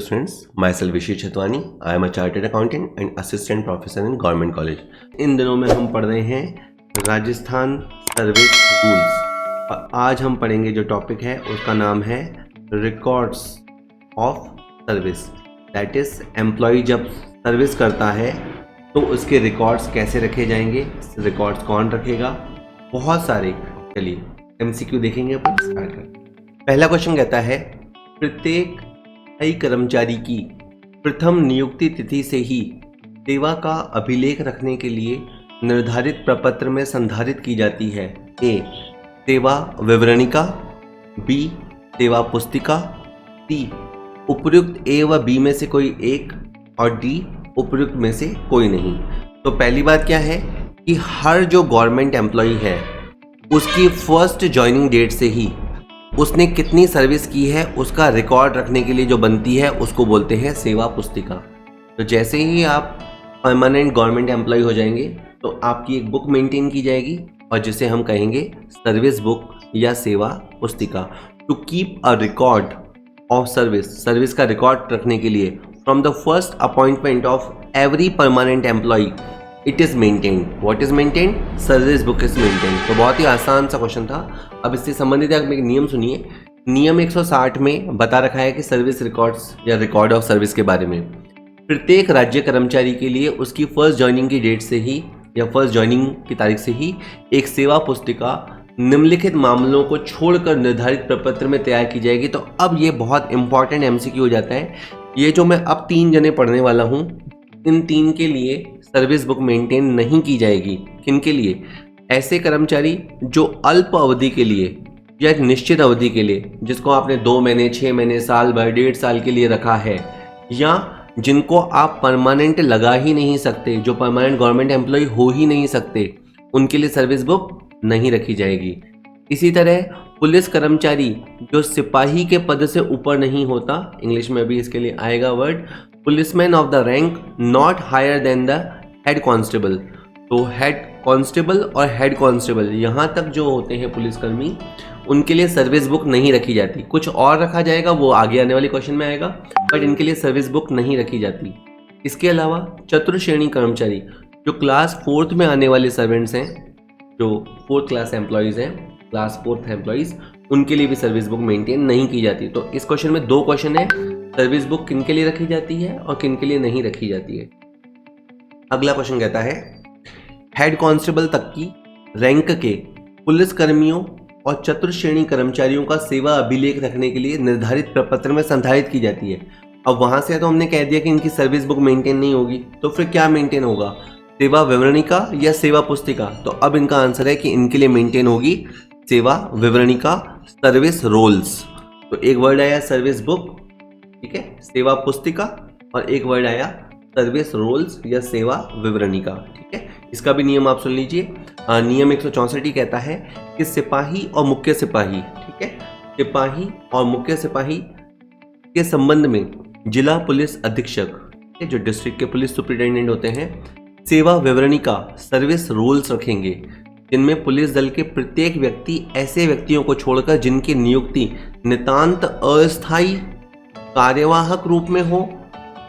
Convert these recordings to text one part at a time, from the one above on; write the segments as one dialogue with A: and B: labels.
A: students, myself Vishy Chetwani. I am a chartered accountant and assistant professor in government college. इन दिनों में हम पढ़ रहे हैं राजस्थान सर्विस रूल्स और आज हम पढ़ेंगे जो टॉपिक है उसका नाम है records of service. That is employee जब सर्विस करता है तो उसके रिकॉर्ड्स कैसे रखे जाएंगे, रिकॉर्ड्स कौन रखेगा, बहुत सारे। चलिए एमसीक्यू देखेंगे अपन स्टार्ट कर। पहला क्वेश्चन कहता है प्रत्येक स्थायी कर्मचारी की प्रथम नियुक्ति तिथि से ही सेवा का अभिलेख रखने के लिए निर्धारित प्रपत्र में संधारित की जाती है। ए सेवा विवरणिका, बी सेवा पुस्तिका, सी उपयुक्त ए व बी में से कोई एक और डी उपयुक्त में से कोई नहीं। तो पहली बात क्या है कि हर जो गवर्नमेंट एम्प्लॉय है उसकी फर्स्ट ज्वाइनिंग डेट से ही उसने कितनी सर्विस की है उसका रिकॉर्ड रखने के लिए जो बनती है उसको बोलते हैं सेवा पुस्तिका। तो जैसे ही आप परमानेंट गवर्नमेंट एम्प्लॉय हो जाएंगे तो आपकी एक बुक मेंटेन की जाएगी और जिसे हम कहेंगे सर्विस बुक या सेवा पुस्तिका। To keep a record of service का रिकॉर्ड रखने के लिए from the first appointment of every permanent employee it is maintained. What is maintained? Service book is maintained. तो बहुत ही आसान सा क्वेश्चन था। अब इससे संबंधित एक नियम सुनिए। नियम 160 में बता रखा है कि सर्विस रिकॉर्ड्स या रिकॉर्ड ऑफ सर्विस के बारे में प्रत्येक राज्य कर्मचारी के लिए उसकी फर्स्ट ज्वाइनिंग की डेट से ही या फर्स्ट ज्वाइनिंग की तारीख से ही एक सेवा पुस्तिका निम्नलिखित मामलों को छोड़कर निर्धारित प्रपत्र में तैयार की जाएगी। तो अब ये बहुत इंपॉर्टेंट एमसीक्यू हो जाता है। ये जो मैं अब 3 जने पढ़ने वाला हूँ इन 3 के लिए सर्विस बुक मेंटेन नहीं की जाएगी। किन के लिए? ऐसे कर्मचारी जो अल्प अवधि के लिए या एक निश्चित अवधि के लिए, जिसको आपने 2 महीने, 6 महीने, साल भर, 1.5 साल के लिए रखा है, या जिनको आप परमानेंट लगा ही नहीं सकते, जो परमानेंट गवर्नमेंट एम्प्लॉय हो ही नहीं सकते, उनके लिए सर्विस बुक नहीं रखी जाएगी। इसी तरह पुलिस कर्मचारी जो सिपाही के पद से ऊपर नहीं होता, इंग्लिश में भी इसके लिए आएगा word policeman of the rank not higher than the head constable. तो हेड कांस्टेबल और हेड कांस्टेबल यहाँ तक जो होते हैं पुलिसकर्मी, उनके लिए सर्विस बुक नहीं रखी जाती। कुछ और रखा जाएगा, वो आगे आने वाले क्वेश्चन में आएगा, बट इनके लिए सर्विस बुक नहीं रखी जाती। इसके अलावा चतुर्थ श्रेणी कर्मचारी जो क्लास 4th में आने वाले सर्वेंट्स हैं, जो 4th क्लास एम्प्लॉयज़ हैं, क्लास 4th एम्प्लॉयज़, उनके लिए भी सर्विस बुक मेंटेन नहीं की जाती। तो इस क्वेश्चन में 2 क्वेश्चन है, सर्विस बुक किन के लिए रखी जाती है और किन के लिए नहीं रखी जाती है। अगला क्वेश्चन कहता है हेड कांस्टेबल तक की रैंक के पुलिस कर्मियों और चतुर्थ श्रेणी कर्मचारियों का सेवा अभिलेख रखने के लिए निर्धारित प्रपत्र में संधारित की जाती है। अब वहां से तो हमने कह दिया कि इनकी सर्विस बुक मेंटेन नहीं होगी, तो फिर क्या मेंटेन होगा? सेवा विवरणिका या सेवा पुस्तिका? तो अब इनका आंसर है कि इनके लिए मेंटेन होगी सेवा विवरणिका, सर्विस रोल्स। तो एक वर्ड आया सर्विस बुक, ठीक है, सेवा पुस्तिका, और एक वर्ड आया सर्विस रोल्स या सेवा विवरणिका, ठीक है। इसका भी नियम आप सुन लीजिए। नियम 164 कहता है कि सिपाही और मुख्य सिपाही, ठीक है, सिपाही और मुख्य सिपाही के संबंध में जिला पुलिस अधीक्षक, जो डिस्ट्रिक्ट के पुलिस सुपरिटेंडेंट होते हैं, सेवा विवरणिका सर्विस रोल्स रखेंगे, जिनमें पुलिस दल के प्रत्येक व्यक्ति ऐसे व्यक्तियों को छोड़कर जिनकी नियुक्ति नितांत अस्थायी कार्यवाहक रूप में हो,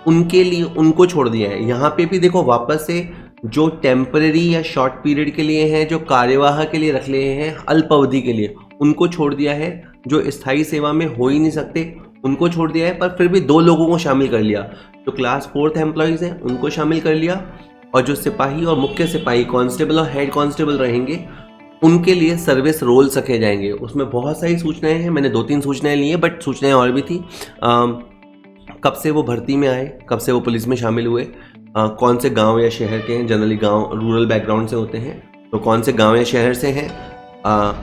A: उनके लिए उनको छोड़ दिया है। यहाँ पे भी देखो वापस से जो टेम्परेरी या शॉर्ट पीरियड के लिए हैं, जो कार्यवाहक के लिए रख लिए हैं, अल्प अवधि के लिए, उनको छोड़ दिया है। जो स्थायी सेवा में हो ही नहीं सकते उनको छोड़ दिया है, पर फिर भी 2 लोगों को शामिल कर लिया। जो क्लास 4th एम्प्लॉयज़ हैं उनको शामिल कर लिया, और जो सिपाही और मुख्य सिपाही, कांस्टेबल और हेड कांस्टेबल रहेंगे, उनके लिए सर्विस रोल्स रखे जाएंगे। उसमें बहुत सारी सूचनाएं हैं, मैंने 2-3 सूचनाएं ली हैं, बट सूचनाएं और भी थी। कब से वो भर्ती में आए, कब से वो पुलिस में शामिल हुए, कौन से गांव या शहर के हैं, जनरली गांव रूरल बैकग्राउंड से होते हैं, तो कौन से गांव या शहर से हैं,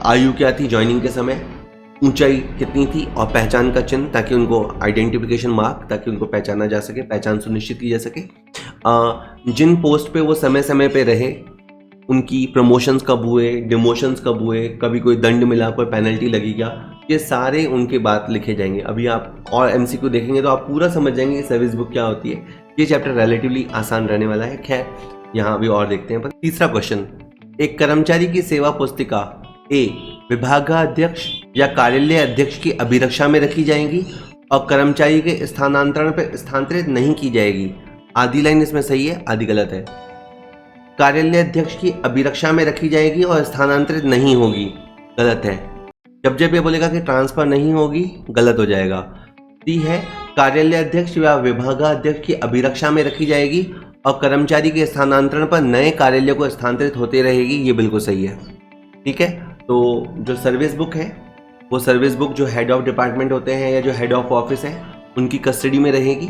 A: आयु क्या थी ज्वाइनिंग के समय, ऊंचाई कितनी थी, और पहचान का चिन्ह, ताकि उनको आइडेंटिफिकेशन मार्क, ताकि उनको पहचाना जा सके, पहचान सुनिश्चित की जा सके। जिन पोस्ट पे वो समय समय पे रहे, उनकी प्रमोशंस कब हुए, डिमोशंस कब हुए, कभी कोई दंड मिला, कोई पेनल्टी लगी क्या, ये सारे उनके बात लिखे जाएंगे। अभी आप और एमसीक्यू देखेंगे तो आप पूरा समझ जाएंगे कि सर्विस बुक क्या होती है। ये चैप्टर रिलेटिवली आसान रहने वाला है। खैर यहाँ अभी और देखते हैं। तीसरा क्वेश्चन, एक कर्मचारी की सेवा पुस्तिका ए विभागाध्यक्ष या कार्यालय अध्यक्ष की अभिरक्षा में रखी जाएंगी, और कर्मचारी के स्थानांतरण पर स्थानांतरित नहीं की जाएगी। आधी लाइन इसमें सही है, आधी गलत है। कार्यालय अध्यक्ष की अभिरक्षा में रखी जाएगी और स्थानांतरित नहीं होगी, गलत है। जब ये बोलेगा कि ट्रांसफर नहीं होगी, गलत हो जाएगा। सी है कार्यालय अध्यक्ष या विभागाध्यक्ष की अभिरक्षा में रखी जाएगी और कर्मचारी के स्थानांतरण पर नए कार्यालय को स्थानांतरित होते रहेगी, ये बिल्कुल सही है। ठीक है, तो जो सर्विस बुक है वो सर्विस बुक जो हेड ऑफ डिपार्टमेंट होते हैं या जो हेड ऑफ ऑफिस है उनकी कस्टडी में रहेगी।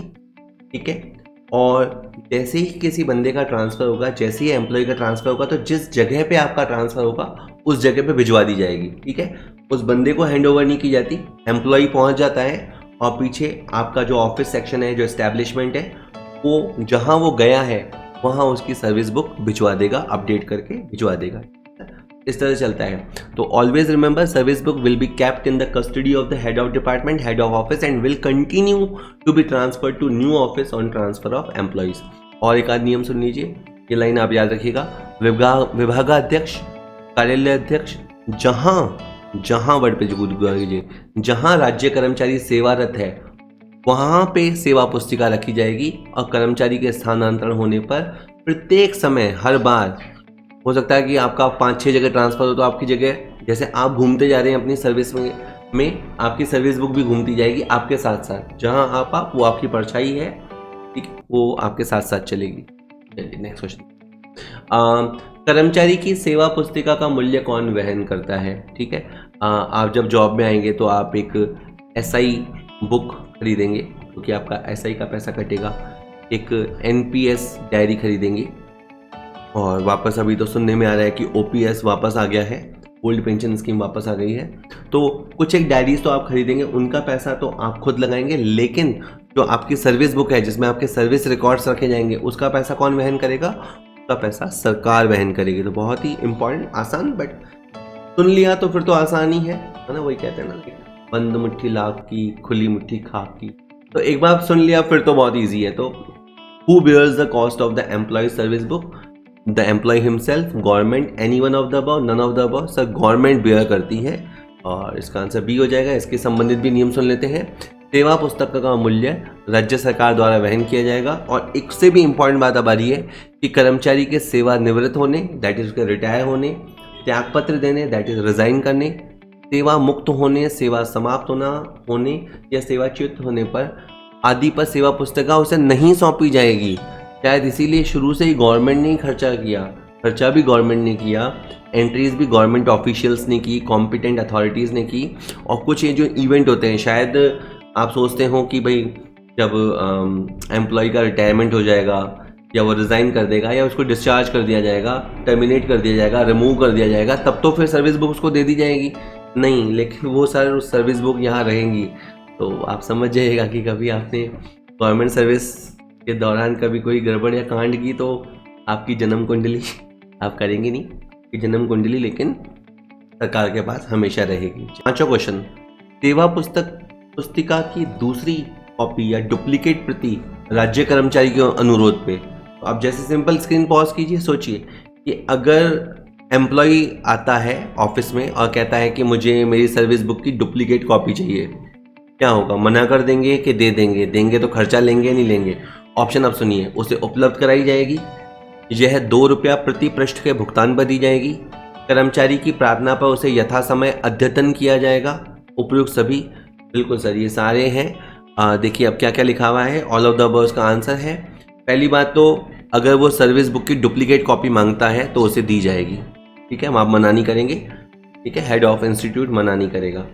A: ठीक है, और जैसे ही किसी बंदे का ट्रांसफ़र होगा, जैसे ही एम्प्लॉय का ट्रांसफ़र होगा, तो जिस जगह पे आपका ट्रांसफ़र होगा उस जगह पे भिजवा दी जाएगी। ठीक है, उस बंदे को हैंड ओवर नहीं की जाती, एम्प्लॉय पहुंच जाता है और पीछे आपका जो ऑफिस सेक्शन है, जो एस्टैब्लिशमेंट है, वो जहां वो गया है वहां उसकी सर्विस बुक भिजवा देगा, अपडेट करके भिजवा देगा। इस तरह चलता है। तो always remember, service book will be kept in the custody of the head of department, head of office and will continue to be transfer to new office on transfer of employees. और एक आध नियम सुन लीजिए, ये line आप याद रखिएगा। विभागाध्यक्ष, कार्यालय अध्यक्ष, जहां वर्ड पे कीजिए, जहां राज्य कर्मचारी सेवारत है वहां पे सेवा पुस्तिका रखी जाएगी और कर्मचारी के स्थानांतरण होने पर प्रत्येक समय, हर बार, हो सकता है कि आपका 5-6 जगह ट्रांसफर हो, तो आपकी जगह, जैसे आप घूमते जा रहे हैं अपनी सर्विस में आपकी सर्विस बुक भी घूमती जाएगी आपके साथ साथ। जहां आप वो आपकी परछाई है, ठीक, वो आपके साथ साथ चलेगी। चलिए नेक्स्ट क्वेश्चन। कर्मचारी की सेवा पुस्तिका का मूल्य कौन वहन करता है? ठीक है, आप जब जॉब में आएंगे तो आप एक SI बुक खरीदेंगे क्योंकि आपका SI का पैसा कटेगा, एक NPS डायरी खरीदेंगे, और वापस अभी तो सुनने में आ रहा है कि OPS वापस आ गया है, ओल्ड पेंशन स्कीम वापस आ गई है। तो कुछ एक डायरीज तो आप खरीदेंगे, उनका पैसा तो आप खुद लगाएंगे, लेकिन जो आपकी सर्विस बुक है जिसमें आपके सर्विस रिकॉर्ड्स रखे जाएंगे उसका पैसा कौन वहन करेगा? उसका पैसा सरकार वहन करेगी। तो बहुत ही इंपॉर्टेंट, आसान, बट सुन लिया तो फिर तो आसान ही है ना, वही कहते हैं ना, बंद मुट्ठी लाख की, खुली मुट्ठी खाक की। तो एक बार सुन लिया फिर तो बहुत ईजी है। तो who bears the cost of the employee service book? The employee himself, government, any one of the above, none of the above? Sir government bear करती है और इसका आंसर बी हो जाएगा। इसके संबंधित भी नियम सुन लेते हैं। सेवा पुस्तक का मूल्य राज्य सरकार द्वारा वहन किया जाएगा। और एक से भी इम्पॉर्टेंट बात अब आ रही है कि कर्मचारी के सेवा निवृत्त होने, दैट इज उसके रिटायर होने, त्यागपत्र देने, दैट इज रिजाइन करने, सेवा मुक्त होने, सेवा समाप्त होने या सेवाच्युत होने पर आदि पर सेवा पुस्तिका उसे नहीं सौंपी जाएगी। शायद इसीलिए शुरू से ही गवर्नमेंट ने खर्चा किया, खर्चा भी गवर्नमेंट ने किया, एंट्रीज भी गवर्नमेंट ऑफिशियल्स ने की, कॉम्पिटेंट अथॉरिटीज़ ने की। और कुछ ये जो इवेंट होते हैं, शायद आप सोचते हो कि भाई जब एम्प्लॉय का रिटायरमेंट हो जाएगा या वो रिज़ाइन कर देगा या उसको डिस्चार्ज कर दिया जाएगा, टर्मिनेट कर दिया जाएगा, रिमूव कर दिया जाएगा, तब तो फिर सर्विस बुक उसको दे दी जाएगी। नहीं, लेकिन वो सर उस सर्विस बुक यहाँ रहेंगी। तो आप समझ जाइएगा कि कभी आपने गवर्नमेंट सर्विस के दौरान कभी कोई गड़बड़ या कांड की तो आपकी जन्म कुंडली आप करेंगे नहीं, कि जन्म कुंडली लेकिन सरकार के पास हमेशा रहेगी। 5वां क्वेश्चन, सेवा पुस्तिका की दूसरी कॉपी या डुप्लीकेट प्रति राज्य कर्मचारी के अनुरोध पे। तो आप जैसे सिंपल स्क्रीन पॉज कीजिए, सोचिए कि अगर एम्प्लॉय आता है ऑफिस में और कहता है कि मुझे मेरी सर्विस बुक की डुप्लीकेट कॉपी चाहिए, क्या होगा? मना कर देंगे कि दे देंगे? देंगे तो खर्चा लेंगे नहीं लेंगे? ऑप्शन आप सुनिए। उसे उपलब्ध कराई जाएगी, यह 2 रुपया प्रति पृष्ठ के भुगतान पर दी जाएगी, कर्मचारी की प्रार्थना पर उसे यथासमय अद्यतन किया जाएगा, उपयुक्त सभी। बिल्कुल सर, ये सारे हैं। देखिए अब क्या क्या लिखा हुआ है, ऑल ऑफ द अबव का आंसर है। पहली बात तो अगर वो सर्विस बुक की डुप्लीकेट कॉपी मांगता है तो उसे दी जाएगी, ठीक है, हम आप मना नहीं करेंगे, ठीक है, हेड ऑफ इंस्टीट्यूट मना नहीं करेगा।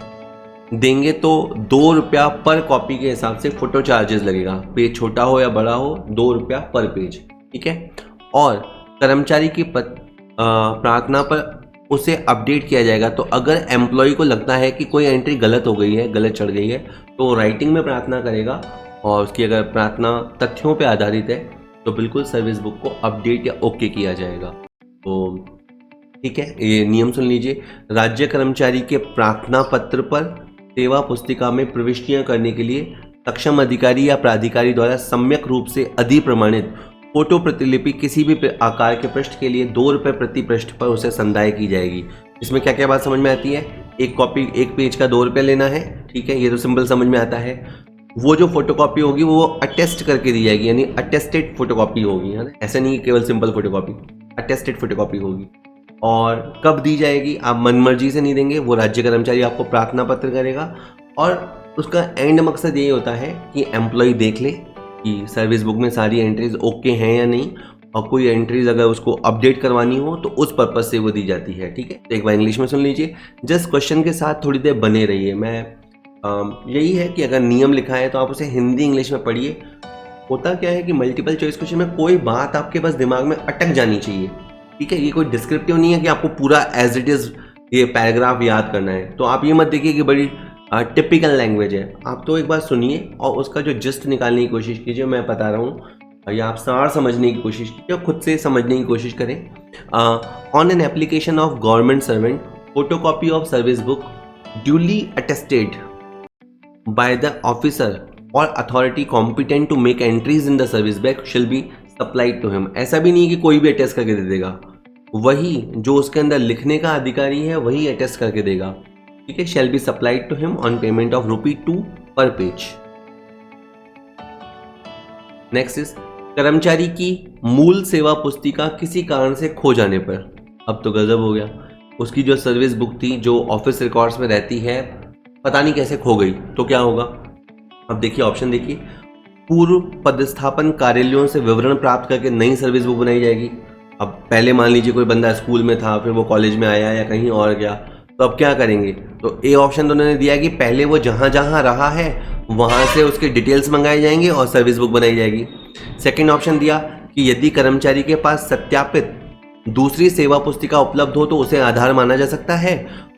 A: देंगे तो 2 रुपया पर कॉपी के हिसाब से फोटो चार्जेस लगेगा, पेज छोटा हो या बड़ा हो, 2 रुपया पर पेज, ठीक है। और कर्मचारी की प्रार्थना पर उसे अपडेट किया जाएगा। तो अगर एम्प्लॉय को लगता है कि कोई एंट्री गलत हो गई है, गलत चढ़ गई है, तो राइटिंग में प्रार्थना करेगा और उसकी अगर प्रार्थना तथ्यों पर आधारित है तो बिल्कुल सर्विस बुक को अपडेट या ओके किया जाएगा। तो ठीक है, ये नियम सुन लीजिए। राज्य कर्मचारी के प्रार्थना पत्र पर सेवा पुस्तिका में प्रविष्टियां करने के लिए सक्षम अधिकारी या प्राधिकारी द्वारा सम्यक रूप से अधिप्रमाणित फोटो प्रतिलिपि किसी भी आकार के पृष्ठ के लिए 2 रुपये प्रति पृष्ठ पर उसे संदाय की जाएगी। इसमें क्या क्या बात समझ में आती है? एक कॉपी, एक पेज का 2 रुपये लेना है, ठीक है, ये तो सिंपल समझ में आता है। वो जो फोटोकॉपी होगी वो अटेस्ट करके दी जाएगी, यानी अटेस्टेड फोटोकॉपी होगी, है ना, ऐसा नहीं केवल सिंपल फोटोकॉपी, अटेस्टेड फोटोकॉपी होगी। और कब दी जाएगी? आप मनमर्जी से नहीं देंगे, वो राज्य कर्मचारी आपको प्रार्थना पत्र करेगा और उसका एंड मकसद यही होता है कि एम्प्लॉय देख ले कि सर्विस बुक में सारी एंट्रीज ओके हैं या नहीं, और कोई एंट्रीज अगर उसको अपडेट करवानी हो तो उस पर्पज से वो दी जाती है। ठीक है, तो एक बार इंग्लिश में सुन लीजिए, जस्ट क्वेश्चन के साथ थोड़ी देर बने रहिए। मैं यही है कि अगर नियम लिखा है तो आप उसे हिंदी इंग्लिश में पढ़िए। होता क्या है कि मल्टीपल चॉइस क्वेश्चन में कोई बात आपके पास दिमाग में अटक जानी चाहिए। ठीक है, ये कोई डिस्क्रिप्टिव नहीं है कि आपको पूरा एज इट इज ये पैराग्राफ याद करना है। तो आप ये मत देखिए कि बड़ी टिपिकल लैंग्वेज है, आप तो एक बार सुनिए और उसका जो जिस्ट निकालने की कोशिश कीजिए। मैं बता रहा हूँ, या आप सार समझने की कोशिश कीजिए और खुद से समझने की कोशिश करें। On an application of government servant, photocopy of service book duly attested by the officer और authority competent to make entries in the service book shall be supplied to him. ऐसा भी नहीं है कि कोई भी अटेस्ट करके दे देगा, वही जो उसके अंदर लिखने का अधिकारी है वही अटेस्ट करके देगा। ठीक है, shall be supplied to him on payment of ₹2 per page. Next is कर्मचारी की मूल सेवा पुस्तिका किसी कारण से खो जाने पर। अब तो गजब हो गया, उसकी जो सर्विस बुक थी जो ऑफिस रिकॉर्ड्स में रहती है पता नहीं कैसे खो गई, तो क्या होगा? अब देखिए ऑप्शन देखिए, पूर्व पदस्थापन कार्यालयों से विवरण प्राप्त करके नई सर्विस बुक बनाई जाएगी। अब पहले मान लीजिए कोई बंदा स्कूल में था, फिर वो कॉलेज में आया या कहीं और गया, तो अब क्या करेंगे? तो ए ऑप्शन तो उन्होंने दिया कि पहले वो जहाँ जहाँ रहा है वहाँ से उसके डिटेल्स मंगाए जाएंगे और सर्विस बुक बनाई जाएगी। सेकंड ऑप्शन दिया कि यदि कर्मचारी के पास सत्यापित दूसरी सेवा पुस्तिका उपलब्ध हो तो उसे आधार माना जा सकता है।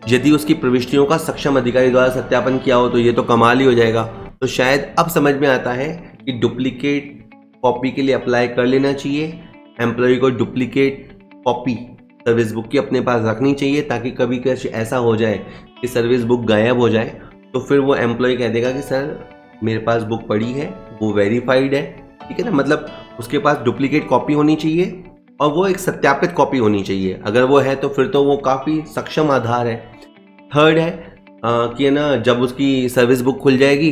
A: यदि उसकी प्रविष्टियों का सक्षम अधिकारी द्वारा सत्यापन किया हो तो ये तो कमाल ही हो जाएगा। तो शायद अब समझ में आता है कि डुप्लीकेट कॉपी के लिए अप्लाई कर लेना चाहिए। एम्प्लॉय को डुप्लीकेट कॉपी सर्विस बुक की अपने पास रखनी चाहिए, ताकि कभी कुछ ऐसा हो जाए कि सर्विस बुक गायब हो जाए तो फिर वो एम्प्लॉय कह देगा कि सर मेरे पास बुक पड़ी है, वो वेरीफाइड है। ठीक है ना, मतलब उसके पास डुप्लीकेट कॉपी होनी चाहिए और वो एक सत्यापित कॉपी होनी चाहिए। अगर वो है तो फिर तो वो काफ़ी सक्षम आधार है। थर्ड है कि है ना, जब उसकी सर्विस बुक खुल जाएगी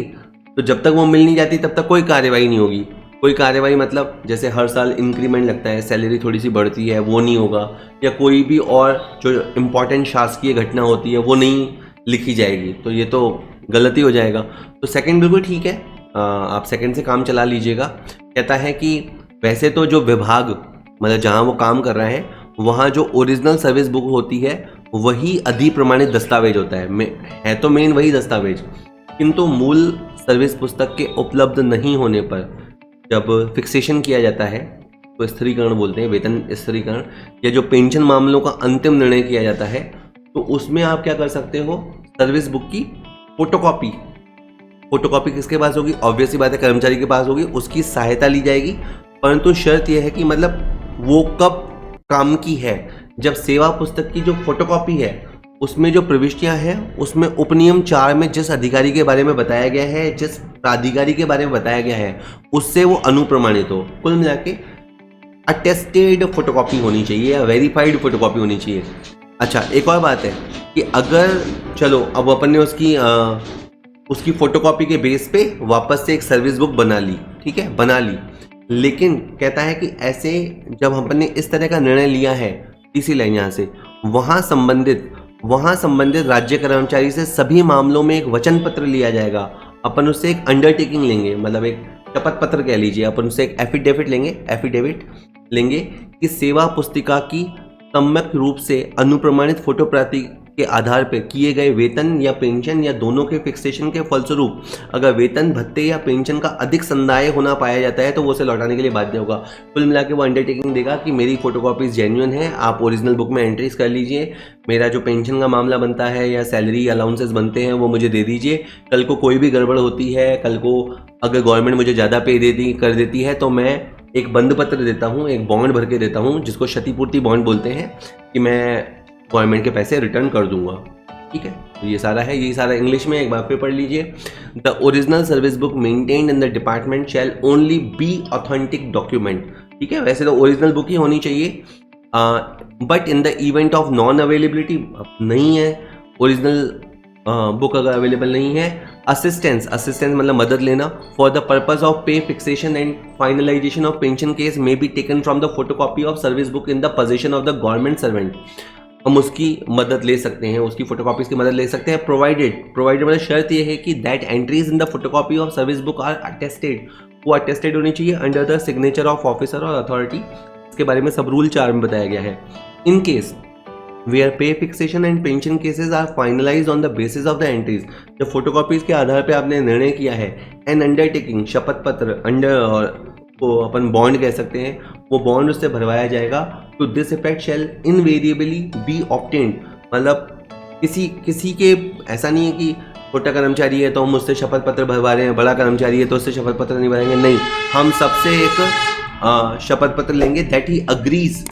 A: तो जब तक वो मिल नहीं जाती तब तक कोई कार्रवाई नहीं होगी। कोई कार्रवाई मतलब जैसे हर साल इंक्रीमेंट लगता है, सैलरी थोड़ी सी बढ़ती है, वो नहीं होगा, या कोई भी और जो इम्पॉर्टेंट शासकीय घटना होती है वो नहीं लिखी जाएगी, तो ये तो गलती हो जाएगा। तो सेकंड बिल्कुल ठीक है, आप सेकंड से काम चला लीजिएगा। कहता है कि वैसे तो जो विभाग मतलब जहाँ वो काम कर रहा है वहाँ जो ओरिजिनल सर्विस बुक होती है वही अधिप्रमाणित दस्तावेज होता है तो मेन वही दस्तावेज, किंतु मूल सर्विस पुस्तक के उपलब्ध नहीं होने पर जब फिक्सेशन किया जाता है तो स्थिरीकरण बोलते हैं, वेतन स्थिरीकरण, या जो पेंशन मामलों का अंतिम निर्णय किया जाता है तो उसमें आप क्या कर सकते हो, सर्विस बुक की फोटोकॉपी। फोटोकॉपी किसके पास होगी? ऑब्वियस सी बात है कर्मचारी के पास होगी, उसकी सहायता ली जाएगी। परंतु शर्त यह है कि मतलब वो कब काम की है, जब सेवा पुस्तक की जो फोटोकॉपी है उसमें जो प्रविष्टियां हैं उसमें उपनियम 4 में जिस अधिकारी के बारे में बताया गया है, जिस प्राधिकारी के बारे में बताया गया है उससे वो अनुप्रमाणित हो। कुल मिला के अटेस्टेड फोटोकॉपी होनी चाहिए या वेरीफाइड फोटोकॉपी होनी चाहिए। अच्छा, एक और बात है कि अगर चलो अब अपन ने उसकी फोटोकॉपी के बेस पे वापस से एक सर्विस बुक बना ली, ठीक है, बना ली, लेकिन कहता है कि ऐसे जब हमने इस तरह का निर्णय लिया है, इसी लाइन यहाँ से वहाँ संबंधित राज्य कर्मचारी से सभी मामलों में एक वचन पत्र लिया जाएगा। अपन उससे एक अंडरटेकिंग लेंगे, मतलब एक शपथ पत्र कह लीजिए, अपन उससे एक एफिडेविट लेंगे कि सेवा पुस्तिका की सम्यक रूप से अनुप्रमाणित फोटोप्रति के आधार पर किए गए वेतन या पेंशन या दोनों के फिक्सेशन के फलस्वरूप अगर वेतन भत्ते या पेंशन का अधिक संदाय होना पाया जाता है तो वो उसे लौटाने के लिए बाध्य होगा। कुल मिला के वो अंडरटेकिंग देगा कि मेरी फोटोकॉपीज जेन्युइन है, आप ओरिजिनल बुक में एंट्रीज कर लीजिए, मेरा जो पेंशन का मामला बनता है या सैलरी अलाउंसेस बनते हैं वो मुझे दे दीजिए। कल को कोई भी गड़बड़ होती है, कल को अगर गवर्नमेंट मुझे ज़्यादा पे कर देती है तो मैं एक बंद पत्र देता हूँ, एक बॉन्ड भर के देता हूँ जिसको क्षतिपूर्ति बॉन्ड बोलते हैं, कि मैं गवर्नमेंट के पैसे रिटर्न कर दूंगा। ठीक है, तो ये सारा है, ये सारा इंग्लिश में, एक बार फिर पढ़ लीजिए। The original service book maintained in the department shall only be authentic document. ठीक है, वैसे तो ओरिजिनल बुक ही होनी चाहिए, but in the event of non availability, नहीं है ओरिजिनल बुक अगर अवेलेबल नहीं है, असिस्टेंस मतलब मदद लेना फॉर द पर्पज ऑफ पे fixation and finalisation of pension case may be taken from the photocopy of service book in the position of the government servant. हम उसकी मदद ले सकते हैं, उसकी फोटोकॉपीज की मदद ले सकते हैं, प्रोवाइडेड मतलब शर्त यह है कि that entries in the photocopy of service book are attested, वो अटेस्टेड होनी चाहिए under the signature of officer और अथॉरिटी। इसके बारे में सब रूल 4 में बताया गया है। In case where pay fixation and pension cases are finalised on the basis of the entries, जब फोटोकॉपीज के आधार पे आपने निर्णय किया है, एन अंडरटेकिंग शपथ पत्र अंडर को अपन बॉन्ड कह सकते हैं, वो बॉन्ड उससे भरवाया जाएगा, to this effect shall invariably be obtained, मतलब किसी के ऐसा नहीं है कि छोटा कर्मचारी है तो हम उससे शपथ पत्र भरवा रहे हैं, बड़ा कर्मचारी है तो उससे शपथ पत्र नहीं भरेंगे, नहीं, हम सबसे एक शपथ पत्र लेंगे दैट ही अग्रीज,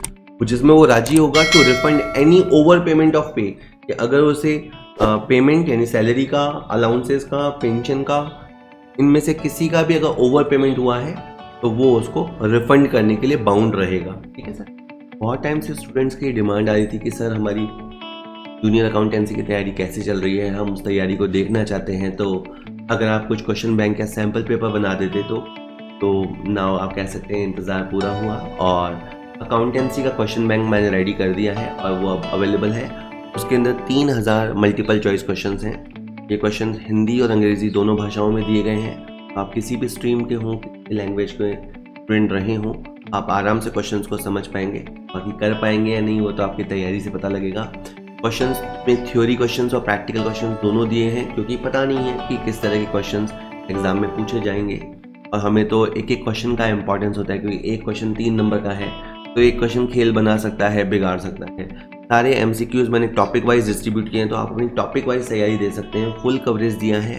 A: जिसमें वो राजी होगा to refund any over payment of pay, कि अगर उसे पेमेंट यानी सैलरी का, अलाउंसेस का, पेंशन का, इनमें से किसी का भी अगर ओवर पेमेंट हुआ है तो वो उसको रिफंड करने के लिए बाउंड रहेगा। ठीक है सर। बहुत टाइम से स्टूडेंट्स की डिमांड आ रही थी कि सर हमारी जूनियर अकाउंटेंसी की तैयारी कैसे चल रही है, हम उस तैयारी को देखना चाहते हैं, तो अगर आप कुछ क्वेश्चन बैंक या सैम्पल पेपर बना देते तो नाउ आप कह सकते हैं इंतज़ार पूरा हुआ, और अकाउंटेंसी का क्वेश्चन बैंक मैंने रेडी कर दिया है और वो अब अवेलेबल है। उसके अंदर 3000 मल्टीपल चॉइस क्वेश्चंस हैं। ये क्वेश्चन हिंदी और अंग्रेज़ी दोनों भाषाओं में दिए गए हैं। आप किसी भी स्ट्रीम के हों, लैंग्वेज के स्टूडेंट रहे हों, आप आराम से क्वेश्चंस को समझ पाएंगे। बाकी कर पाएंगे या नहीं वो तो आपकी तैयारी से पता लगेगा। क्वेश्चंस में थ्योरी क्वेश्चंस और प्रैक्टिकल क्वेश्चंस दोनों दिए हैं, क्योंकि पता नहीं है कि किस तरह के क्वेश्चंस एग्जाम में पूछे जाएंगे, और हमें तो एक एक क्वेश्चन का इंपॉर्टेंस होता है, क्योंकि एक क्वेश्चन 3 नंबर का है तो एक क्वेश्चन खेल बना सकता है, बिगाड़ सकता है। सारे MCQs मैंने टॉपिक वाइज डिस्ट्रीब्यूट किए हैं, तो आप अपनी टॉपिक वाइज तैयारी दे सकते हैं। फुल कवरेज दिया है।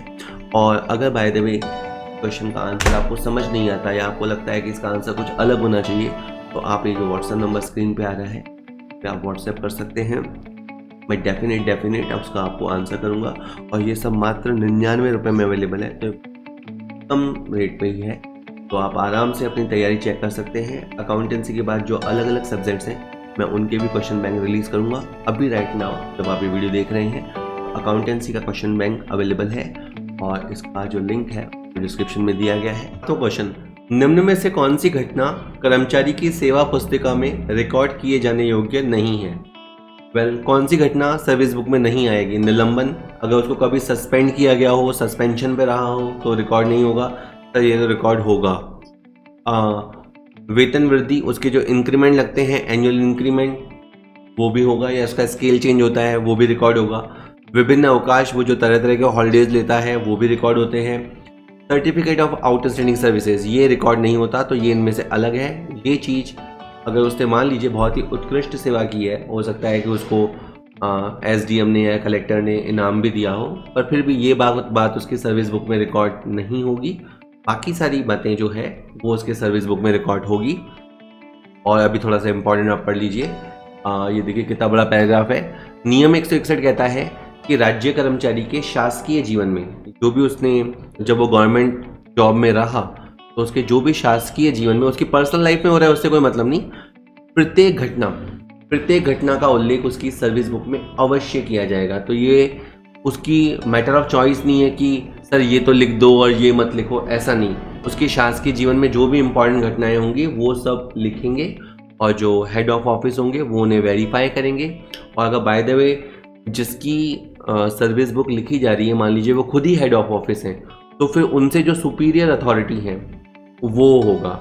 A: और अगर बाय द वे क्वेश्चन का आंसर आपको समझ नहीं आता या आपको लगता है कि इसका आंसर कुछ अलग होना चाहिए, तो आप ये जो व्हाट्सएप नंबर स्क्रीन पे आ रहा है पे आप व्हाट्सएप कर सकते हैं। मैं डेफिनेट उसका आपको आंसर करूँगा, और ये सब मात्र 99 रुपये में अवेलेबल है, तो कम रेट पे ही है, तो आप आराम से अपनी तैयारी चेक कर सकते हैं। अकाउंटेंसी के बाद जो अलग अलग सब्जेक्ट्स हैं मैं उनके भी क्वेश्चन बैंक रिलीज़ करूँगा। अभी राइट नाउ जब आप ये वीडियो देख रहे हैं, अकाउंटेंसी का क्वेश्चन बैंक अवेलेबल है, और इसका जो लिंक है डिस्क्रिप्शन में दिया गया है। तो क्वेश्चन, निम्न में से कौन सी घटना कर्मचारी की सेवा पुस्तिका में रिकॉर्ड किए जाने योग्य नहीं है? कौन सी घटना सर्विस बुक में नहीं आएगी? निलंबन, अगर उसको कभी सस्पेंड किया गया हो, सस्पेंशन पे रहा हो तो रिकॉर्ड नहीं होगा, तो ये तो रिकॉर्ड होगा। वेतन वृद्धि, उसके जो इंक्रीमेंट लगते हैं, एनुअल इंक्रीमेंट, वो भी होगा, या उसका स्केल चेंज होता है वो भी रिकॉर्ड होगा। विभिन्न अवकाश, वो जो तरह तरह के हॉलीडेज लेता है वो भी रिकॉर्ड होते हैं। सर्टिफिकेट ऑफ आउटस्टैंडिंग सर्विसेज, ये रिकॉर्ड नहीं होता, तो ये इनमें से अलग है। ये चीज़ अगर उसने मान लीजिए बहुत ही उत्कृष्ट सेवा की है, हो सकता है कि उसको SDM ने या कलेक्टर ने इनाम भी दिया हो, पर फिर भी ये बात उसकी सर्विस बुक में रिकॉर्ड नहीं होगी। बाकी सारी बातें जो है वो उसके सर्विस बुक में रिकॉर्ड होगी। और अभी थोड़ा सा इंपॉर्टेंट आप पढ़ लीजिए, ये देखिए कितना बड़ा पैराग्राफ है। नियम 161 कहता है कि राज्य कर्मचारी के शासकीय जीवन में जो भी उसने, जब वो गवर्नमेंट जॉब में रहा, तो उसके जो भी शासकीय जीवन में, उसकी पर्सनल लाइफ में हो रहा है उससे कोई मतलब नहीं, प्रत्येक घटना का उल्लेख उसकी सर्विस बुक में अवश्य किया जाएगा। तो ये उसकी मैटर ऑफ चॉइस नहीं है कि सर ये तो लिख दो और ये मत लिखो, ऐसा नहीं। उसकी शासकीय जीवन में जो भी इंपॉर्टेंट घटनाएं होंगी वो सब लिखेंगे, और जो हेड ऑफ ऑफिस होंगे वो उन्हें वेरीफाई करेंगे। और अगर बाय द वे जिसकी सर्विस बुक लिखी जा रही है, मान लीजिए वो खुद ही हेड ऑफ ऑफिस हैं, तो फिर उनसे जो सुपीरियर अथॉरिटी है वो होगा।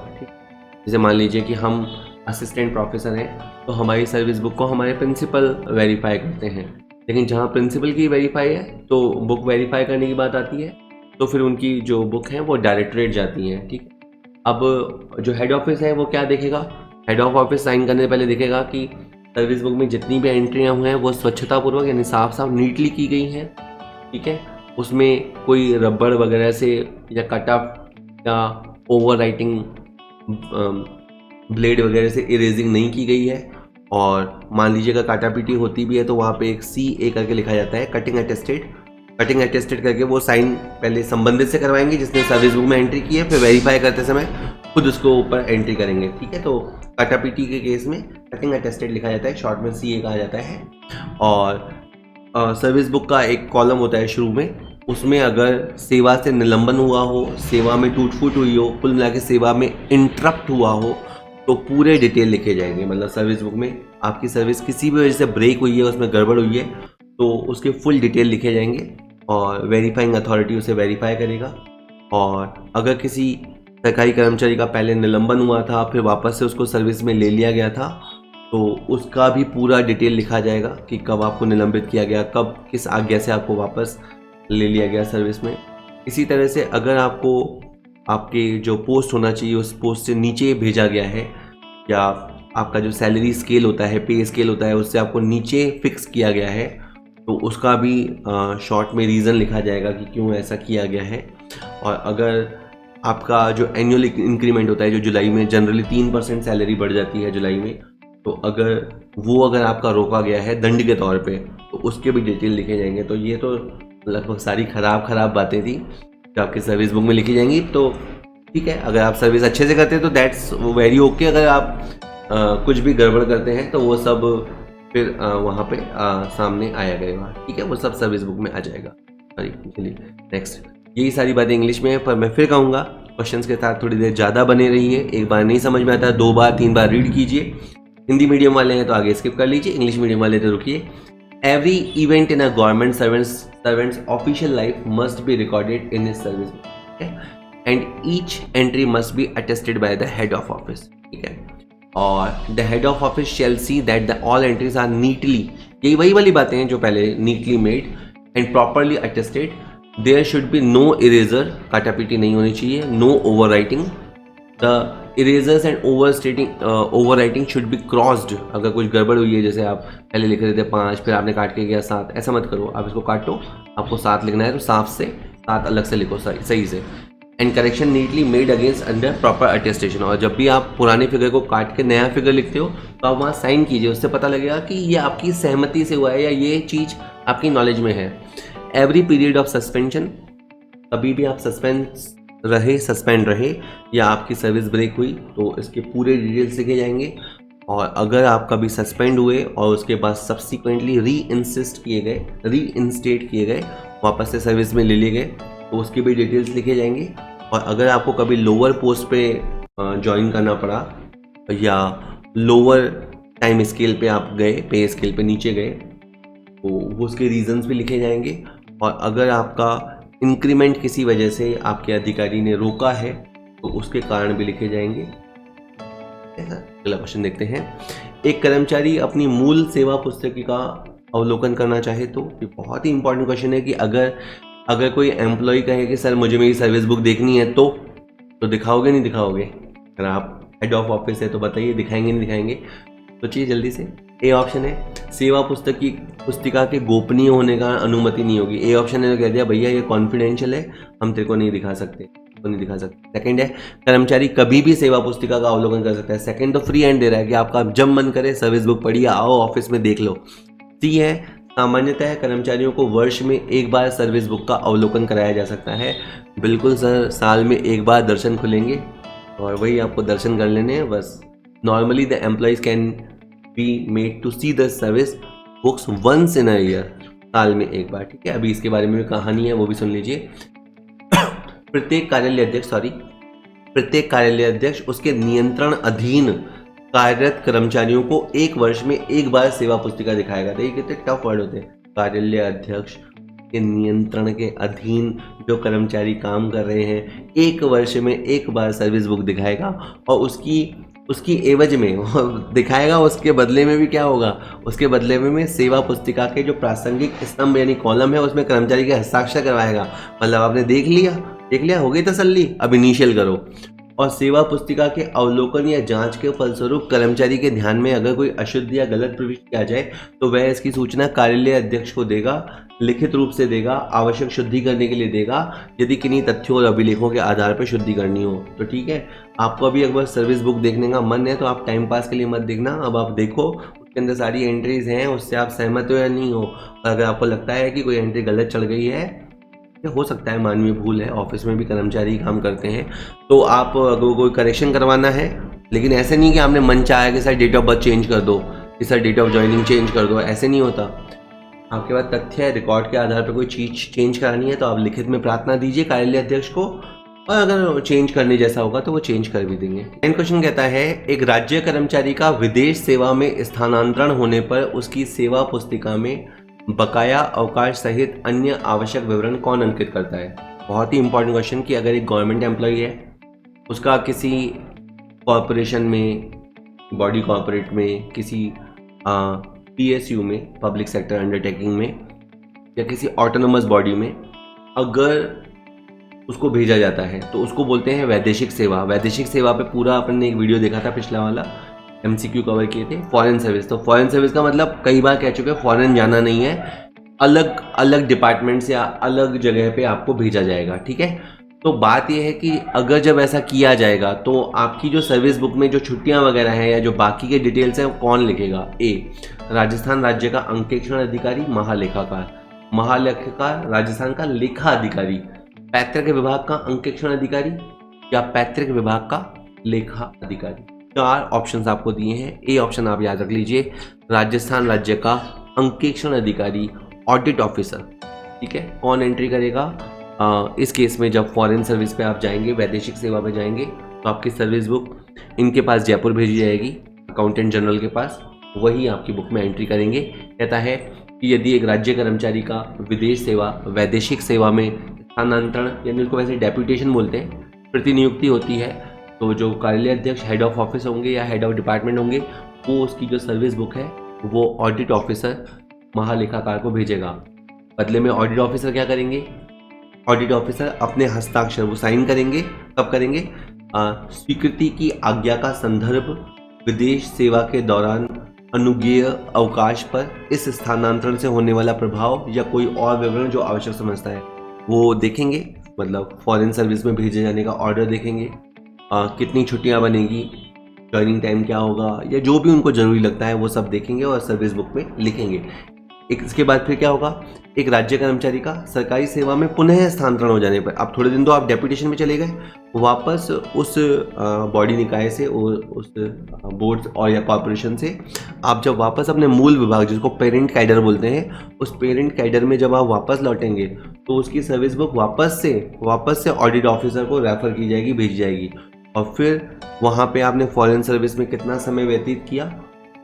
A: जैसे मान लीजिए कि हम असिस्टेंट प्रोफेसर हैं, तो हमारी सर्विस बुक को हमारे प्रिंसिपल वेरीफाई करते हैं, लेकिन जहाँ प्रिंसिपल की वेरीफाई है तो बुक वेरीफाई करने की बात आती है, तो फिर उनकी जो बुक है वो डायरेक्टरेट जाती हैं। ठीक, अब जो हेड ऑफिस है वो क्या देखेगा? हेड ऑफ ऑफिस साइन करने से पहले देखेगा कि सर्विस बुक में जितनी भी एंट्रियाँ हुई हैं वो स्वच्छतापूर्वक यानी साफ नीटली की गई हैं। ठीक है, उसमें कोई रबड़ वगैरह से या कट ऑफ या ओवर राइटिंग ब्लेड वगैरह से इरेजिंग नहीं की गई है। और मान लीजिए अगर काटा पीटी होती भी है तो वहाँ पे एक CA करके लिखा जाता है, कटिंग अटेस्टेड करके वो साइन पहले संबंधित से करवाएंगे जिसने सर्विस बुक में एंट्री की है, फिर वेरीफाई करते समय खुद उसको ऊपर एंट्री करेंगे। ठीक है, तो काटा पीटी के केस में कटिंग अटेस्टेड लिखा जाता है, शॉर्ट में CA कहा जाता है। और सर्विस बुक का एक कॉलम होता है शुरू में, उसमें अगर सेवा से निलंबन हुआ हो, सेवा में टूट फूट हुई हो, कुल मिला के सेवा में इंटरप्ट हुआ हो, तो पूरे डिटेल लिखे जाएंगे। मतलब सर्विस बुक में आपकी सर्विस किसी भी वजह से ब्रेक हुई है, उसमें गड़बड़ हुई है, तो उसके फुल डिटेल लिखे जाएंगे और वेरीफाइंग अथॉरिटी उसे वेरीफाई करेगा। और अगर किसी सरकारी कर्मचारी का पहले निलंबन हुआ था, फिर वापस से उसको सर्विस में ले लिया गया था, तो उसका भी पूरा डिटेल लिखा जाएगा कि कब आपको निलंबित किया गया, कब किस आज्ञा से आपको वापस ले लिया गया सर्विस में। इसी तरह से अगर आपको आपके जो पोस्ट होना चाहिए उस पोस्ट से नीचे भेजा गया है, या आपका जो सैलरी स्केल होता है, पे स्केल होता है, उससे आपको नीचे फिक्स किया गया है, तो उसका भी शॉर्ट में रीज़न लिखा जाएगा कि क्यों ऐसा किया गया है। और अगर आपका जो एनुअल इंक्रीमेंट होता है, जो जुलाई में जनरली 3% सैलरी बढ़ जाती है जुलाई में, तो अगर आपका रोका गया है दंड के तौर पे, तो उसके भी डिटेल लिखे जाएंगे। तो ये तो लगभग सारी खराब बातें थी जो आपकी सर्विस बुक में लिखी जाएंगी। तो ठीक है, अगर आप सर्विस अच्छे से करते हैं तो दैट्स वेरी ओके। अगर आप कुछ भी गड़बड़ करते हैं तो वो सब फिर वहाँ पे सामने आया करेगा, ठीक है, वो सब सर्विस बुक में आ जाएगा। चलिए नेक्स्ट, यही सारी बातें इंग्लिश में है, पर मैं फिर कहूँगा क्वेश्चंस के साथ थोड़ी देर ज़्यादा बने रहिए। एक बार नहीं समझ में आता है 2 बार 3 बार रीड कीजिए। हिंदी मीडियम वाले हैं तो आगे स्किप कर लीजिए, इंग्लिश मीडियम वाले तो रुकिए। Every event in a government servant's official life must be recorded in his service book, and each entry must be attested by the head of office, ठीक है। और the head of office shall see that the all entries are neatly, यही वही वाली बातें हैं जो पहले, neatly made and properly attested. There should be no erasure, काटापीटी नहीं होनी चाहिए, no overwriting. The erasers and over writing should be crossed. अगर कुछ गड़बड़ हुई है, जैसे आप पहले लिख रहे थे 5, फिर आपने काट के गया 7, ऐसा मत करो, आप इसको काटो, आपको 7 लिखना है तो साफ से 7 अलग से लिखो, सही से। And correction neatly made against under proper attestation. और जब भी आप पुराने फिगर को काट के नया फिगर लिखते हो तो आप वहाँ साइन कीजिए, उससे पता लगेगा कि ये आपकी सहमति से हुआ है या ये चीज़ आपकी नॉलेज में है। एवरी पीरियड ऑफ सस्पेंशन, कभी भी आप सस्पेंड रहे या आपकी सर्विस ब्रेक हुई तो इसके पूरे डिटेल्स लिखे जाएंगे। और अगर आप कभी सस्पेंड हुए और उसके बाद सब्सिक्वेंटली रीइंस्टेट किए गए, वापस से सर्विस में ले लिए गए, तो उसकी भी डिटेल्स लिखे जाएंगे। और अगर आपको कभी लोअर पोस्ट पे ज्वाइन करना पड़ा या लोअर टाइम स्केल पे आप गए, पे स्केल पे नीचे गए, तो वो उसके रीजंस भी लिखे जाएंगे। और अगर आपका इंक्रीमेंट किसी वजह से आपके अधिकारी ने रोका है तो उसके कारण भी लिखे जाएंगे। अगला क्वेश्चन देखते हैं। एक कर्मचारी अपनी मूल सेवा पुस्तिका अवलोकन करना चाहे तो, ये बहुत ही इंपॉर्टेंट क्वेश्चन है कि अगर कोई एम्प्लॉय कहे कि सर मुझे मेरी सर्विस बुक देखनी है तो दिखाओगे नहीं दिखाओगे? अगर आप हेड ऑफ ऑफिस है तो बताइए दिखाएंगे नहीं दिखाएंगे? सोचिए जल्दी से। ए ऑप्शन है सेवा पुस्तिका के गोपनीय होने का अनुमति नहीं होगी। ए ऑप्शन ने कह दिया भैया ये कॉन्फिडेंशियल है, हम तेरे को नहीं दिखा सकते, सेकंड है कर्मचारी कभी भी सेवा पुस्तिका का अवलोकन कर सकता है। सेकंड तो फ्री हैंड दे रहा है कि आपका जब मन करे सर्विस बुक पढ़िए, आओ ऑफिस में देख लो। सी है सामान्यतः कर्मचारियों को वर्ष में एक बार सर्विस बुक का अवलोकन कराया जा सकता है। बिल्कुल सर, साल में एक बार दर्शन खुलेंगे और वही आपको दर्शन कर लेने हैं बस। Normally the employees can be made to see the service books once in a year, साल में एक बार, ठीक है। अभी इसके बारे में भी कहानी है, वो भी सुन लीजिए। प्रत्येक कार्यालय अध्यक्ष उसके नियंत्रण अधीन कार्यरत कर्मचारियों को एक वर्ष में एक बार सेवा पुस्तिका दिखाएगा। देखिए कितने टफ वर्ड होते हैं। कार्यालय अध्यक्ष के नियंत्रण के अधीन जो कर्मचारी काम कर रहे हैं, एक वर्ष में एक बार सर्विस बुक दिखाएगा और उसकी एवज में दिखाएगा। उसके बदले में भी क्या होगा? उसके बदले में सेवा पुस्तिका के जो प्रासंगिक स्तंभ यानी कॉलम है उसमें कर्मचारी के हस्ताक्षर करवाएगा। मतलब आपने देख लिया, हो गई तसल्ली, अब इनिशियल करो। और सेवा पुस्तिका के अवलोकन या जांच के फलस्वरूप कर्मचारी के ध्यान में अगर कोई अशुद्ध या गलत प्रविष्टि आ जाए तो वह इसकी सूचना कार्यालय अध्यक्ष को देगा, लिखित रूप से देगा, आवश्यक शुद्धि करने के लिए देगा यदि किन्हीं तथ्यों और अभिलेखों के आधार पर शुद्धि करनी हो तो, ठीक है। आपको अभी अगर सर्विस बुक देखने का मन है तो आप टाइम पास के लिए मत देखना, अब आप देखो उसके अंदर सारी एंट्रीज हैं, उससे आप सहमत हो या नहीं हो। अगर आपको लगता है कि कोई एंट्री गलत चढ़ गई है, हो सकता है मानवीय भूल है, ऑफिस में भी कर्मचारी काम करते हैं, तो आप अगर कोई करेक्शन करवाना है, लेकिन ऐसे नहीं कि आपने मन चाहा कि sir date of birth change कर दो, कि sir date of joining change कर दो, ऐसे नहीं होता। आपके पास तथ्य है, रिकॉर्ड के आधार पर कोई चीज चेंज करानी है तो आप लिखित में प्रार्थना दीजिए कार्यालय अध्यक्ष को, और अगर चेंज करने जैसा होगा तो वो चेंज कर भी देंगे। नेक्स्ट क्वेश्चन कहता है, एक राज्य कर्मचारी का विदेश सेवा में स्थानांतरण होने पर उसकी सेवा पुस्तिका में बकाया अवकाश सहित अन्य आवश्यक विवरण कौन अंकित करता है। बहुत ही इंपॉर्टेंट क्वेश्चन कि अगर एक गवर्नमेंट एम्प्लॉय है, उसका किसी कॉरपोरेशन में, बॉडी कॉर्पोरेट में, किसी PSU में, पब्लिक सेक्टर अंडरटेकिंग में, या किसी ऑटोनोमस बॉडी में अगर उसको भेजा जाता है तो उसको बोलते हैं वैदेशिक सेवा। वैदेशिक सेवा पे पूरा अपन ने एक वीडियो देखा था, पिछला वाला MCQ कवर किए थे। फॉरेन सर्विस, तो फॉरेन सर्विस का मतलब कई बार कह चुके हैं, फॉरेन जाना नहीं है, अलग अलग डिपार्टमेंट्स या अलग जगह पे आपको भेजा जाएगा, ठीक है। तो बात यह है कि अगर जब ऐसा किया जाएगा तो आपकी जो सर्विस बुक में जो छुट्टियां वगैरह हैं या जो बाकी के डिटेल्स हैं, कौन लिखेगा। राजस्थान राज्य का अंकेक्षण अधिकारी, महालेखाकार राजस्थान का लेखा अधिकारी, पैतृक विभाग का अंकेक्षण अधिकारी या पैतृक विभाग का लेखा अधिकारी। 4 ऑप्शंस आपको दिए हैं। ए ऑप्शन आप याद रख लीजिए, राजस्थान राज्य का अंकेक्षण अधिकारी, ऑडिट ऑफिसर, ठीक है। कौन एंट्री करेगा इस केस में, जब फॉरेन सर्विस पे आप जाएंगे, वैदेशिक सेवा पे जाएंगे, तो आपकी सर्विस बुक इनके पास जयपुर भेजी जाएगी, अकाउंटेंट जनरल के पास, वही आपकी बुक में एंट्री करेंगे। कहता है कि यदि एक राज्य कर्मचारी का विदेश सेवा, वैदेशिक सेवा में स्थानांतरण, यानी उसको वैसे डेप्यूटेशन बोलते हैं, प्रतिनियुक्ति होती है, तो जो कार्यालय अध्यक्ष, हेड ऑफ ऑफिस होंगे या हेड ऑफ डिपार्टमेंट होंगे, वो उसकी जो सर्विस बुक है वो ऑडिट ऑफिसर, महालेखाकार को भेजेगा। बदले में ऑडिट ऑफिसर क्या करेंगे, ऑडिट ऑफिसर अपने हस्ताक्षर वो साइन करेंगे। कब करेंगे, स्वीकृति की आज्ञा का संदर्भ, विदेश सेवा के दौरान अनुज्ञेय अवकाश पर इस स्थानांतरण से होने वाला प्रभाव या कोई और विवरण जो आवश्यक समझता है वो देखेंगे। मतलब फॉरेन सर्विस में भेजे जाने का ऑर्डर देखेंगे, कितनी छुट्टियां बनेगी, जॉइनिंग टाइम क्या होगा, या जो भी उनको जरूरी लगता है वो सब देखेंगे और सर्विस बुक में लिखेंगे। इसके बाद फिर क्या होगा, एक राज्य कर्मचारी का सरकारी सेवा में पुनः स्थानांतरण हो जाने पर, अब थोड़े दिन तो आप डेप्यूटेशन में चले गए, वापस उस बॉडी निकाय से, उस बोर्ड और या कॉर्पोरेशन से आप जब वापस अपने मूल विभाग, जिसको पेरेंट कैडर बोलते हैं, उस पेरेंट कैडर में जब आप वापस लौटेंगे तो उसकी सर्विस बुक वापस से ऑडिट ऑफिसर को रेफर की जाएगी, भेजी जाएगी, और फिर वहाँ पे आपने फॉरेन सर्विस में कितना समय व्यतीत किया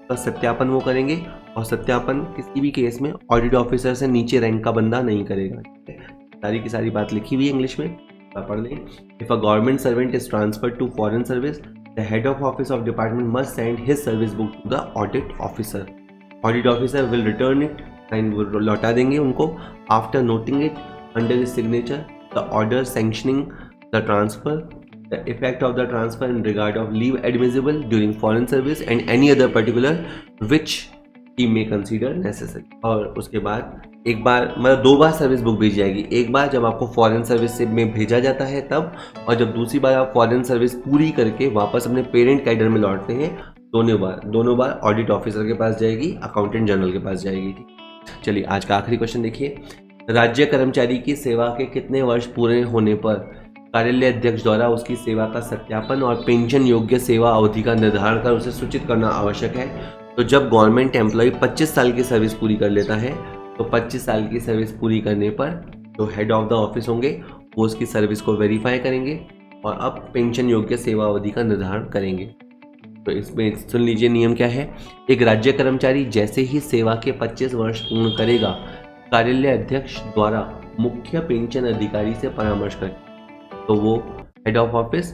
A: का सत्यापन वो करेंगे। और सत्यापन किसी भी केस में ऑडिट ऑफिसर से नीचे रैंक का बंदा नहीं करेगा। सारी की सारी बात लिखी हुई है इंग्लिश में, पढ़ लें। If a government servant is transferred to foreign service, the head of office of department must send his service book to the audit officer. Audit officer will return it, and वो लौटा देंगे उनको, after noting it under his signature the order sanctioning the transfer, the effect of the transfer in regard of leave admissible during foreign service and any other particular which he may consider necessary। और उसके बाद एक बार, मतलब 2 बार service book भेजी जाएगी। एक बार जब आपको फॉरेन सर्विस से में भेजा जाता है तब, और जब दूसरी बार आप फॉरेन सर्विस पूरी करके वापस अपने पेरेंट कैडर में लौटते हैं, दोनों बार ऑडिट ऑफिसर के पास जाएगी, अकाउंटेंट जनरल के पास जाएगी। ठीक, चलिए आज का आखिरी क्वेश्चन देखिए। राज्य कर्मचारी की सेवा के कितने वर्ष पूरे होने पर कार्यालय अध्यक्ष द्वारा उसकी सेवा का सत्यापन और पेंशन योग्य सेवा अवधि का निर्धारण कर उसे सूचित करना आवश्यक है। तो जब गवर्नमेंट एम्प्लॉय 25 साल की सर्विस पूरी कर लेता है, तो 25 साल की सर्विस पूरी करने पर जो हेड ऑफ द ऑफिस होंगे वो उसकी सर्विस को वेरीफाई करेंगे और अब पेंशन योग्य सेवा अवधि का निर्धारण करेंगे। तो इसमें सुन लीजिए नियम क्या है। एक राज्य कर्मचारी जैसे ही सेवा के 25 वर्ष पूर्ण करेगा, कार्यालय अध्यक्ष द्वारा मुख्य पेंशन अधिकारी से परामर्श करें। तो वो हेड ऑफ ऑफिस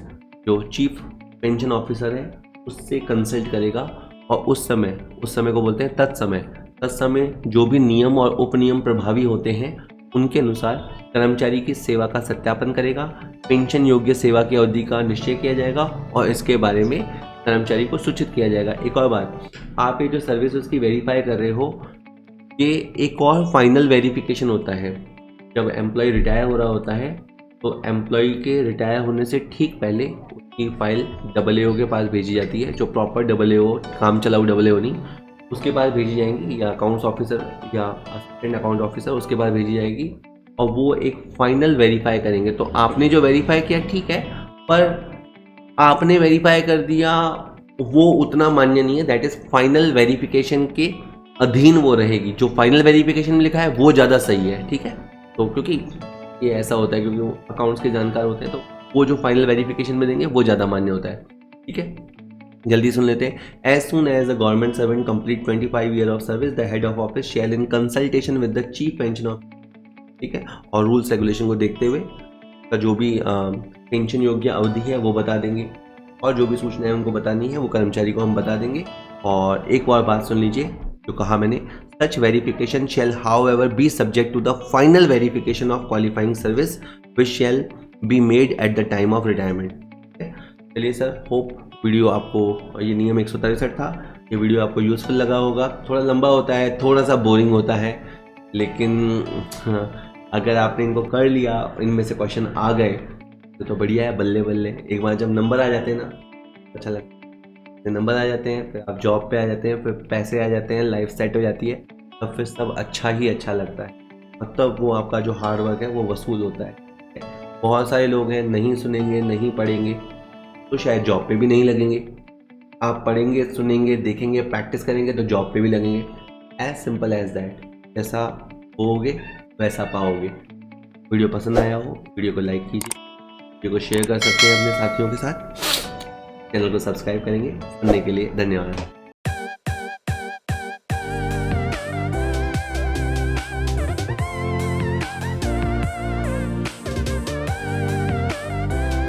A: जो चीफ पेंशन ऑफिसर है उससे कंसल्ट करेगा, और उस समय को बोलते हैं तत्समय जो भी नियम और उपनियम प्रभावी होते हैं उनके अनुसार कर्मचारी की सेवा का सत्यापन करेगा, पेंशन योग्य सेवा की अवधि का निश्चय किया जाएगा और इसके बारे में कर्मचारी को सूचित किया जाएगा। एक और बात, आप ये जो सर्विस उसकी वेरीफाई कर रहे हो, ये एक और फाइनल वेरिफिकेशन होता है। जब एम्प्लॉय रिटायर हो रहा होता है तो एम्प्लॉय के रिटायर होने से ठीक पहले उसकी फाइल AAO के पास भेजी जाती है, जो प्रॉपर AAO, काम चलाऊ AAO नहीं, उसके पास भेजी जाएंगी, या अकाउंट्स ऑफिसर या असिस्टेंट अकाउंट ऑफिसर उसके पास भेजी जाएगी, और वो एक फाइनल वेरीफाई करेंगे। तो आपने जो वेरीफाई किया ठीक है, पर आपने वेरीफाई कर दिया वो उतना मान्य नहीं है। दैट इज़ फाइनल वेरिफिकेशन के अधीन वो रहेगी। जो फाइनल वेरिफिकेशन में लिखा है वो ज़्यादा सही है, ठीक है। तो क्योंकि ये ऐसा होता है, क्योंकि वो अकाउंट्स के जानकार होते हैं, तो वो जो फाइनल वेरिफिकेशन में देंगे वो ज़्यादा मान्य होता है, ठीक है। जल्दी सुन लेते हैं। As soon as a government servant complete 25 year of service the head of office shall in consultation with the chief pension of, ठीक है। और रूल्स रेगुलेशन को देखते हुए का जो भी पेंशन योग्य अवधि है वो बता देंगे, और जो भी सूचनाएं उनको बतानी है वो कर्मचारी को हम बता देंगे। और एक और बात सुन लीजिए जो कहा मैंने, such verification shall however be subject to the final verification of qualifying service which shall be made at the time of retirement. चलिए सर, होप वीडियो आपको, ये नियम 163 था, ये वीडियो आपको यूज़फुल लगा होगा। थोड़ा लंबा होता है, थोड़ा सा बोरिंग होता है, लेकिन अगर आपने इनको कर लिया, इनमें से क्वेश्चन आ गए तो बढ़िया है, बल्ले बल्ले। एक बार जब नंबर आ जाते हैं ना, अच्छा लगता है। नंबर आ जाते हैं, फिर आप जॉब पे आ जाते हैं, फिर पैसे आ जाते हैं, लाइफ सेट हो जाती है, तब फिर सब अच्छा ही अच्छा लगता है। मतलब वो आपका जो हार्ड वर्क है वो वसूल होता है। बहुत सारे लोग हैं नहीं सुनेंगे, नहीं पढ़ेंगे, तो शायद जॉब पे भी नहीं लगेंगे। आप पढ़ेंगे, सुनेंगे, देखेंगे, प्रैक्टिस करेंगे तो जॉब पे भी लगेंगे। As simple as that. जैसा होगे वैसा पाओगे। वीडियो पसंद आया हो, वीडियो को लाइक कीजिए, वीडियो को शेयर कर सकते हैं अपने साथियों के साथ, चैनल को सब्सक्राइब करेंगे। सुनने के लिए धन्यवाद।